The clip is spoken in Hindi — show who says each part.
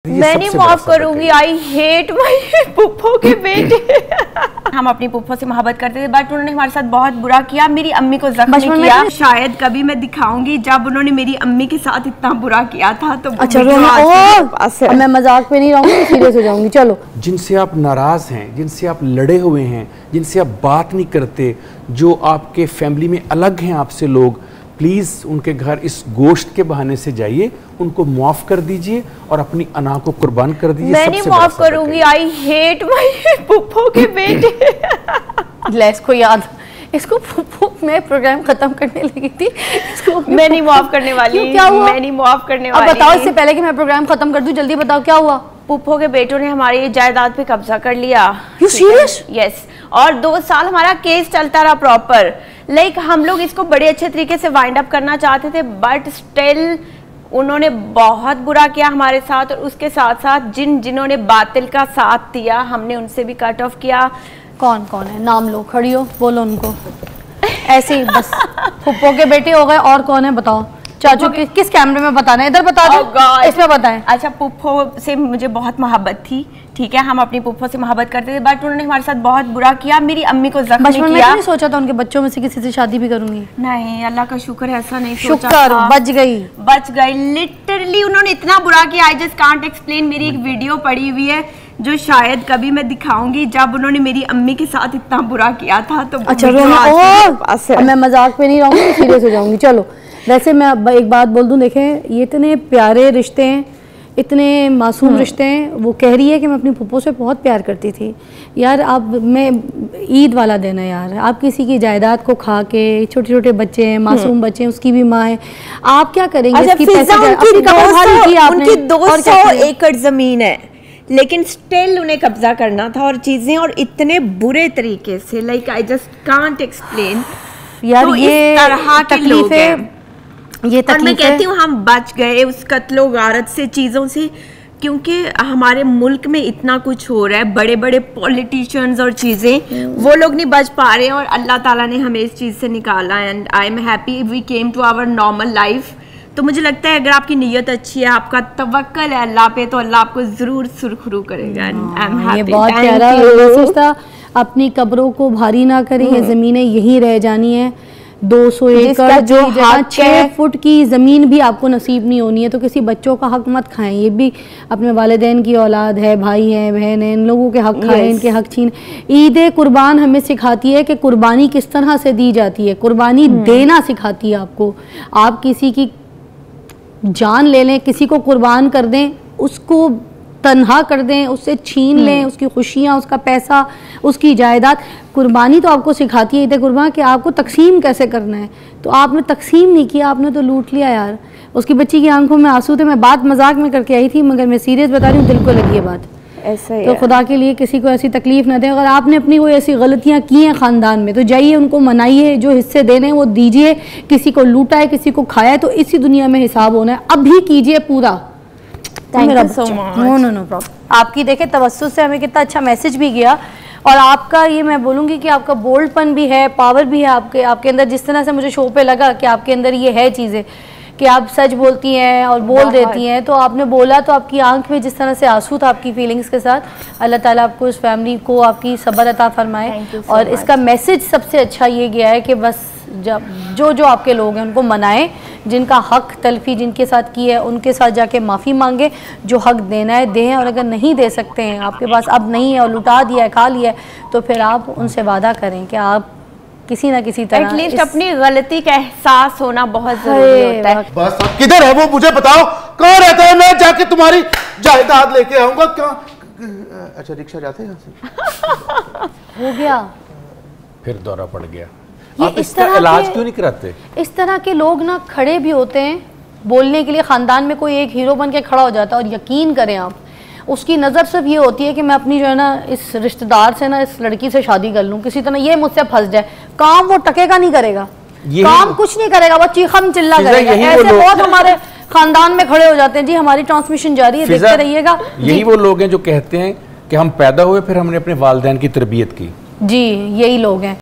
Speaker 1: मैं नहीं माफ करूंगी। आई हेट माई पुप्पो के बेटे। हम अपनी पुप्पो से मोहब्बत करते थे बट उन्होंने हमारे साथ बहुत बुरा किया, मेरी अम्मी को जख्मी किया। शायद कभी मैं दिखाऊंगी जब उन्होंने मेरी अम्मी के साथ इतना बुरा किया था। तो अच्छा
Speaker 2: मैं मजाक पे नहीं रहूंगी, सीरियस हो जाऊंगी। चलो,
Speaker 3: जिनसे आप नाराज हैं, जिनसे आप लड़े हुए हैं, जिनसे आप बात नहीं करते, जो आपके फैमिली में अलग हैं आपसे लोग, प्लीज़ उनके घर इस गोश्त के बहाने से जाइए, उनको माफ़ कर दीजिए और अपनी अना को कुर्बान कर दीजिए।
Speaker 1: मैं नहीं माफ़ करूंगी। आई हेट माई पुप्पो के बेटे।
Speaker 2: लेट्स को याद, इसको पुप्पो मैं प्रोग्राम खत्म करने लगी थी, इसको
Speaker 1: मैं नहीं माफ़ करने वाली।
Speaker 2: क्या हुआ?
Speaker 1: मैं नहीं माफ़ करने वाली।
Speaker 2: अब बताओ, इससे पहले कि मैं प्रोग्राम खत्म कर दूं, जल्दी बताओ क्या हुआ।
Speaker 1: पुप्पो के बेटों ने हमारी जायदाद पे कब्जा कर लिया।
Speaker 2: You serious?
Speaker 1: यस। और 2 साल हमारा केस चलता रहा प्रॉपर। लाइक हम लोग इसको बड़े अच्छे तरीके से वाइंड अप करना चाहते थे बट स्टिल उन्होंने बहुत बुरा किया हमारे साथ। और उसके साथ साथ जिन्होंने बातिल का साथ दिया हमने उनसे भी कट ऑफ किया।
Speaker 2: कौन कौन है? नाम लो, खड़ी हो, बोलो उनको। ऐसे ही बस पुप्पो के बेटे हो गए। और कौन है बताओ? चाचू किस कैमरे में बताना है? इधर बता दो, इसमें बताएं।
Speaker 1: अच्छा, पुप्पो से मुझे बहुत मोहब्बत थी, ठीक है, हम अपनी पुप्पो से मोहब्बत करते थे बट उन्होंने हमारे साथ बहुत बुरा किया, मेरी अम्मी को जख्मी किया।
Speaker 2: मैंने नहीं सोचा था उनके बच्चों में से किसी से शादी भी करूंगी।
Speaker 1: नहीं, अल्लाह का शुक्र है, ऐसा नहीं
Speaker 2: सोचा था। बच गई
Speaker 1: लिटरली उन्होंने इतना बुरा किया। I just can't explain. मेरी एक वीडियो पड़ी हुई है जो शायद कभी मैं दिखाऊंगी जब उन्होंने मेरी अम्मी के साथ इतना बुरा किया था। तो
Speaker 2: अच्छा, मैं मजाक पे नहीं रहूंगी, सीरियस हो जाऊंगी। चलो, वैसे मैं एक बात बोल दूं, देखें ये इतने प्यारे रिश्ते हैं, इतने मासूम रिश्ते हैं। वो कह रही है कि मैं अपनी पुप्पो से बहुत प्यार करती थी। यार आप, मैं ईद वाला दिन है यार, आप किसी की जायदाद को खा के, छोटे छोटे बच्चे हैं, मासूम बच्चे हैं, उसकी भी माँ है, आप क्या करेंगे?
Speaker 1: अच्छा, उनकी 200 एकड़ जमीन है लेकिन स्टिल उन्हें कब्जा करना था और चीजें और इतने बुरे तरीके से। Like I just can't explain यार। तो ये तरह के लोग हैं। ये और मैं कहती हूँ हम बच गए उस कत्लो गारत से, चीज़ों से, क्योंकि हमारे मुल्क में इतना कुछ हो रहा है, बड़े बड़े पॉलिटिशियंस और चीज़ें, वो लोग नहीं बच पा रहे हैं और अल्लाह ताला ने हमें इस चीज़ से निकाला। And I am happy we came to our normal life. तो मुझे लगता है अगर आपकी नीयत अच्छी है, आपका तवक्कल है अल्लाह पे, तो अल्लाह आपको ज़रूर सुरखरू करेगा। आई एम हैप्पी।
Speaker 2: ये बहुत प्यारा सोचता, अपनी कब्रों को भारी ना करें, ये ज़मीनें यहीं रह जानी है। 200 एकड़ जो 6 फुट की ज़मीन भी आपको नसीब नहीं होनी है, तो किसी बच्चों का हक मत खाएं। ये भी अपने वालिदैन की औलाद है, भाई हैं, बहन हैं, इन लोगों के हक खाएं, इनके हक छीन। ईद कुर्बान हमें सिखाती है कि कुर्बानी किस तरह से दी जाती है, कुर्बानी देना सिखाती है आपको। आप किसी की जान ले लें, किसी को कुर्बान कर दें, उसको तन्हा कर दें, उससे छीन लें उसकी खुशियाँ, उसका पैसा, उसकी जायदाद। कुर्बानी तो आपको सिखाती है ईद कुर्बान कि आपको तकसीम कैसे करना है। तो आपने तकसीम नहीं किया, आपने तो लूट लिया यार। उसकी बच्ची की आंखों में आंसू थे। मैं बात मजाक में करके आई थी मगर मैं सीरियस बता रही हूँ, दिल को लगी है बात।
Speaker 1: ऐसा ही
Speaker 2: तो खुदा के लिए किसी को ऐसी तकलीफ ना दें। अगर आपने अपनी कोई ऐसी गलतियाँ की हैं ख़ानदान में तो जाइए उनको मनाइए, जो हिस्से देने हैं वो दीजिए। किसी को लूटा है, किसी को खाया है, तो इसी दुनिया में हिसाब होना है, अभी कीजिए पूरा।
Speaker 1: Thank you so much.
Speaker 2: No problem. आपकी देखे तवज्जुह से हमें कितना अच्छा मैसेज भी गया। और आपका ये मैं बोलूँगी कि आपका बोल्डपन भी है, पावर भी है आपके अंदर। जिस तरह से मुझे शो पे लगा कि आपके अंदर ये है चीज़ें कि आप सच बोलती हैं और बोल देती हैं। तो आपने बोला तो आपकी आंख में जिस तरह से आंसू था आपकी फीलिंग्स के साथ, अल्लाह ताला आपको इस फैमिली को आपकी सब्र अता फरमाए। और इसका मैसेज सबसे अच्छा ये गया है कि बस जब जो आपके लोग हैं उनको मनाएं, जिनका हक तलफी जिनके साथ की है उनके साथ जाके माफ़ी मांगे, जो हक देना है दें। और अगर नहीं दे सकते हैं, आपके पास अब नहीं है और लुटा दिया है, खा लिया है, तो फिर आप उनसे वादा करें कि आप किसी ना किसी तरह
Speaker 1: एटलीस्ट अपनी गलती का एहसास होना बहुत जरूरी होता है।
Speaker 3: बस किधर है वो मुझे बताओ, कहाँ रहता है? मैं जाके तुम्हारी जायदाद लेके आऊंगा। क्या? अच्छा, रिक्शा जाते हैं यहाँ से।
Speaker 2: हो गया,
Speaker 3: फिर दौरा पड़ गया। आप इसका इलाज क्यों नहीं कराते?
Speaker 2: इस तरह के लोग ना खड़े भी होते हैं बोलने के लिए। ख़ानदान में कोई एक हीरो बन के खड़ा हो जाता है और यकीन करें आप, उसकी नज़र सिर्फ ये होती है कि मैं अपनी जो है ना इस रिश्तेदार से ना, इस लड़की से शादी कर लूँ, किसी तरह ये मुझसे फंस जाए। काम वो टके का नहीं करेगा, काम कुछ नहीं करेगा, वो चीखम चिल्ला करेगा। ऐसे बहुत हमारे खानदान में खड़े हो जाते हैं। जी, हमारी ट्रांसमिशन जारी है, देखते रहिएगा।
Speaker 3: यही वो लोग हैं जो कहते हैं कि हम पैदा हुए फिर हमने अपने वालिदैन की तरबियत की।
Speaker 2: जी, यही लोग हैं।